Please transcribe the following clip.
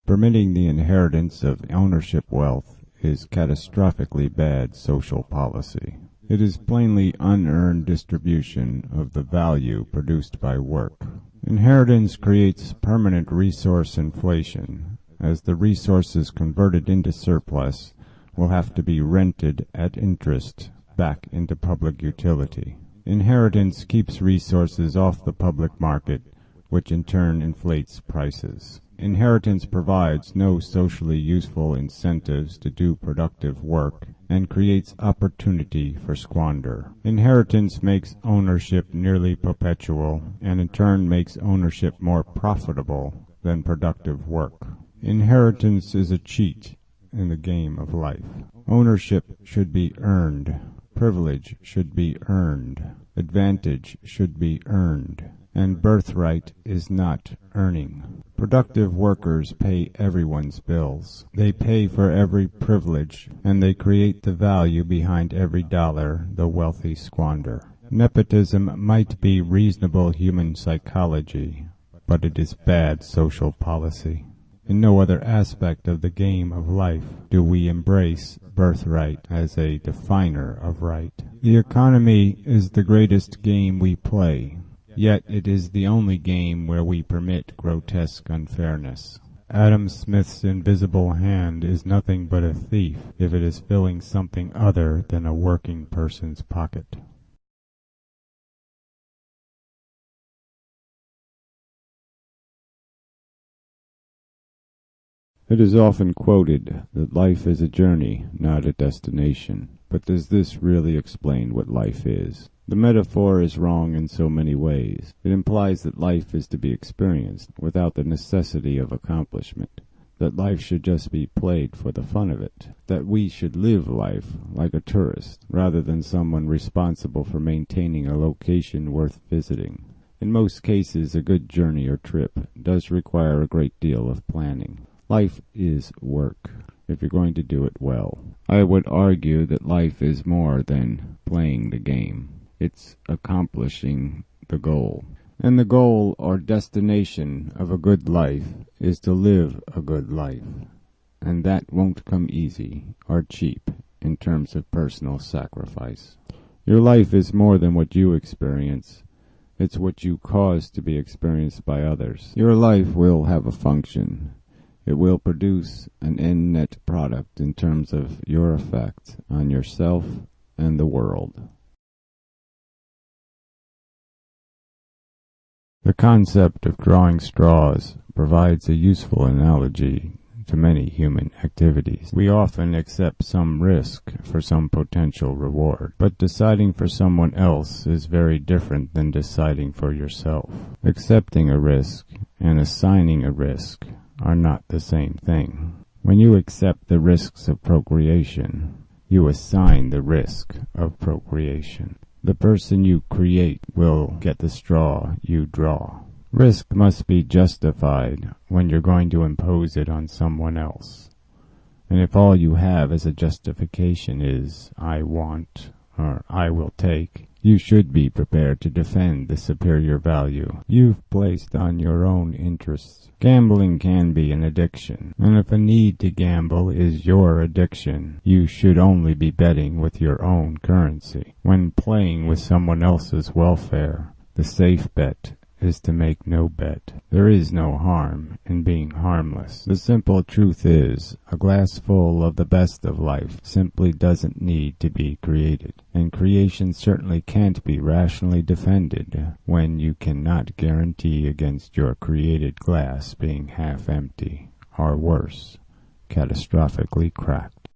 Permitting the inheritance of ownership wealth is catastrophically bad social policy. It is plainly unearned distribution of the value produced by work. Inheritance creates permanent resource inflation, as the resources converted into surplus will have to be rented at interest back into public utility. Inheritance keeps resources off the public market, which in turn inflates prices. Inheritance provides no socially useful incentives to do productive work and creates opportunity for squander. Inheritance makes ownership nearly perpetual and in turn makes ownership more profitable than productive work. Inheritance is a cheat in the game of life. Ownership should be earned. Privilege should be earned. Advantage should be earned. And birthright is not earning. Productive workers pay everyone's bills. They pay for every privilege, and they create the value behind every dollar the wealthy squander. Nepotism might be reasonable human psychology, but it is bad social policy. In no other aspect of the game of life do we embrace birthright as a definer of right. The economy is the greatest game we play. Yet it is the only game where we permit grotesque unfairness. Adam Smith's invisible hand is nothing but a thief if it is filling something other than a working person's pocket. It is often quoted that life is a journey, not a destination. But does this really explain what life is? The metaphor is wrong in so many ways. It implies that life is to be experienced without the necessity of accomplishment, that life should just be played for the fun of it, that we should live life like a tourist rather than someone responsible for maintaining a location worth visiting. In most cases, a good journey or trip does require a great deal of planning. Life is work, if you're going to do it well. I would argue that life is more than playing the game. It's accomplishing the goal. And the goal or destination of a good life is to live a good life. And that won't come easy or cheap in terms of personal sacrifice. Your life is more than what you experience. It's what you cause to be experienced by others. Your life will have a function. It will produce an end net product in terms of your effect on yourself and the world. The concept of drawing straws provides a useful analogy to many human activities. We often accept some risk for some potential reward, but deciding for someone else is very different than deciding for yourself. Accepting a risk and assigning a risk are not the same thing. When you accept the risks of procreation, you assign the risk of procreation. The person you create will get the straw you draw. Risk must be justified when you're going to impose it on someone else. And if all you have as a justification is, I want, or I will take, you should be prepared to defend the superior value you've placed on your own interests. Gambling can be an addiction, and if a need to gamble is your addiction, you should only be betting with your own currency. When playing with someone else's welfare, the safe bet is to make no bet. There is no harm in being harmless. The simple truth is, a glass full of the best of life simply doesn't need to be created, and creation certainly can't be rationally defended when you cannot guarantee against your created glass being half empty, or worse, catastrophically cracked.